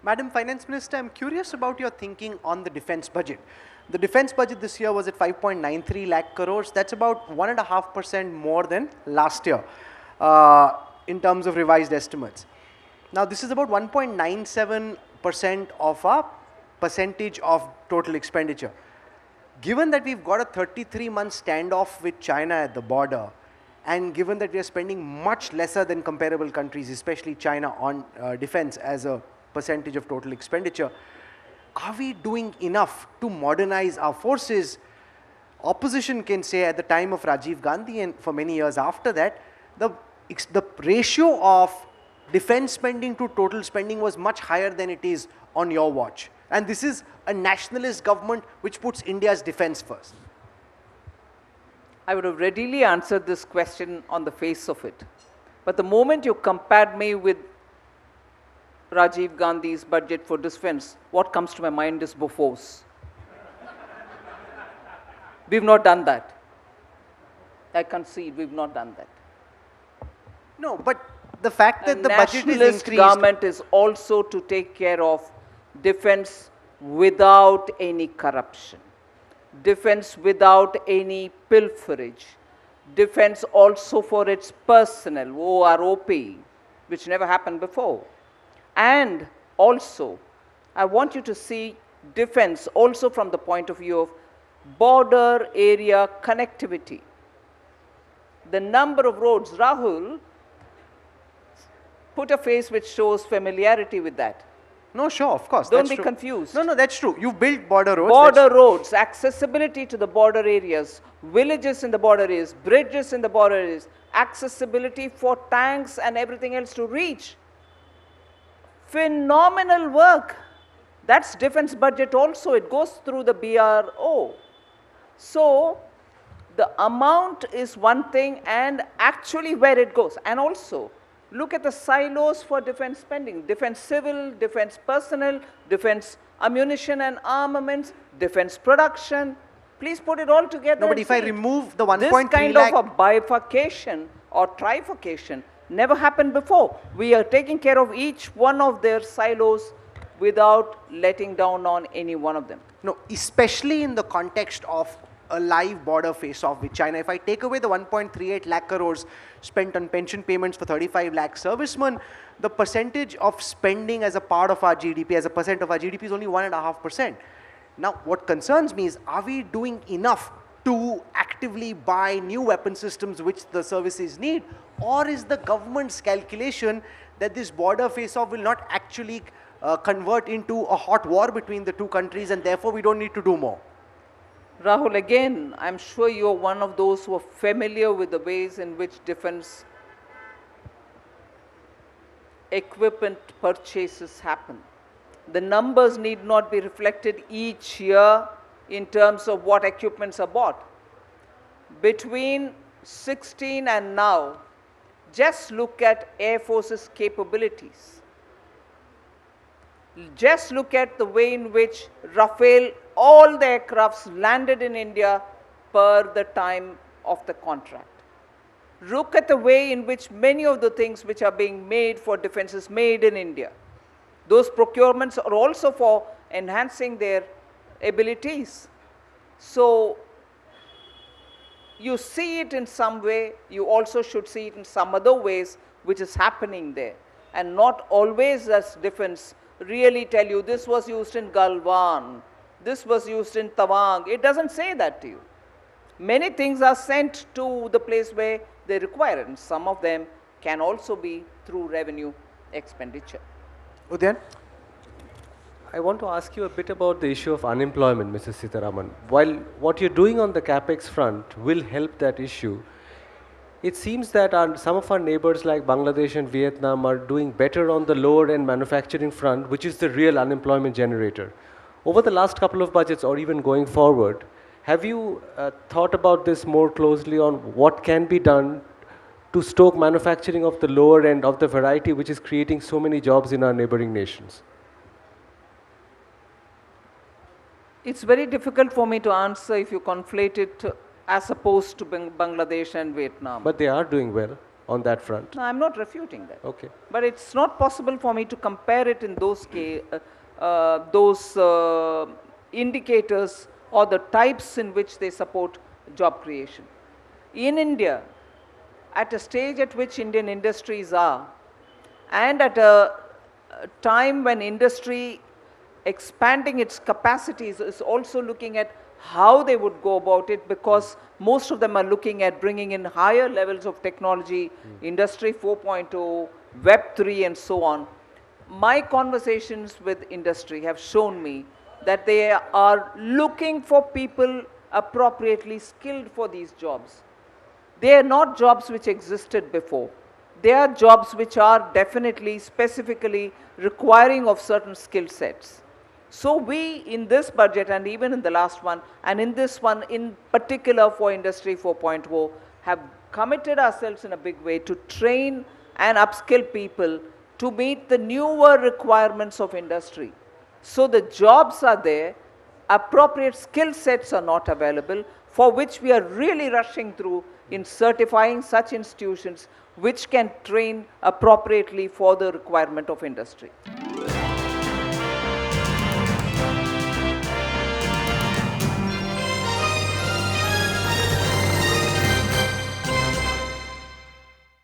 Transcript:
Madam Finance Minister, I'm curious about your thinking on the defense budget. The defense budget this year was at 5.93 lakh crores. That's about 1.5% more than last year in terms of revised estimates. Now, this is about 1.97% of our percentage of total expenditure. Given that we've got a 33-month standoff with China at the border, and given that we are spending much lesser than comparable countries, especially China, on defense as a percentage of total expenditure, are we doing enough to modernize our forces? Opposition can say at the time of Rajiv Gandhi and for many years after that, the ratio of defense spending to total spending was much higher than it is on your watch. And this is a nationalist government which puts India's defense first. I would have readily answered this question on the face of it. But the moment you compared me with Rajiv Gandhi's budget for defense, what comes to my mind is Bofors. We've not done that. I concede we've not done that. No, but the fact that the budget is nationalist increased... government is also to take care of defense without any corruption, defense without any pilferage, defense also for its personnel, OROP, which never happened before. And also, I want you to see defense also from the point of view of border area connectivity. The number of roads, Rahul, put a face which shows familiarity with that. No, sure, of course. Don't be confused. No, that's true. You've built border roads. Border roads, accessibility to the border areas, villages in the border areas, bridges in the border areas, accessibility for tanks and everything else to reach. Phenomenal work. That's defense budget also. It goes through the BRO. So, the amount is one thing and actually where it goes. And also, look at the silos for defense spending. Defense civil, defense personnel, defense ammunition and armaments, defense production. Please put it all together. No, but if I remove the 1.3 this kind lakh... of a bifurcation or trifurcation never happened before. We are taking care of each one of their silos without letting down on any one of them. No, especially in the context of a live border face-off with China. If I take away the 1.38 lakh crores spent on pension payments for 35 lakh servicemen, the percentage of spending as a part of our GDP, as a percent of our GDP is only 1.5%. Now, what concerns me is, are we doing enough to actively buy new weapon systems which the services need? Or is the government's calculation that this border face-off will not actually convert into a hot war between the two countries and therefore we don't need to do more? Rahul, again, I'm sure you're one of those who are familiar with the ways in which defense equipment purchases happen. The numbers need not be reflected each year in terms of what equipments are bought. Between 16 and now, just look at Air Force's capabilities. Just look at the way in which Rafale, all the aircrafts landed in India per the time of the contract. Look at the way in which many of the things which are being made for defense is made in India. Those procurements are also for enhancing their abilities. So, you see it in some way, you also should see it in some other ways which is happening there. And not always as defense really tell you this was used in Galwan, this was used in Tawang. It doesn't say that to you. Many things are sent to the place where they require it, and some of them can also be through revenue expenditure. Udayan? I want to ask you a bit about the issue of unemployment, Mrs. Sitharaman. While what you're doing on the capex front will help that issue, it seems that some of our neighbors like Bangladesh and Vietnam are doing better on the lower end manufacturing front, which is the real unemployment generator. Over the last couple of budgets or even going forward, have you thought about this more closely on what can be done to stoke manufacturing of the lower end of the variety which is creating so many jobs in our neighboring nations? It's very difficult for me to answer if you conflate it as opposed to Bangladesh and Vietnam. But they are doing well. on that front? No, I'm not refuting that. Okay. But it's not possible for me to compare it in those indicators or the types in which they support job creation. In India, at a stage at which Indian industries are, and at a time when industry expanding its capacities is also looking at how they would go about it, because most of them are looking at bringing in higher levels of technology, Industry 4.0, Web 3 and so on. My conversations with industry have shown me that they are looking for people appropriately skilled for these jobs. They are not jobs which existed before. They are jobs which are definitely, specifically requiring of certain skill sets. So we, in this budget and even in the last one, and in this one in particular for Industry 4.0, have committed ourselves in a big way to train and upskill people to meet the newer requirements of industry. So the jobs are there, appropriate skill sets are not available, for which we are really rushing through in certifying such institutions which can train appropriately for the requirement of industry.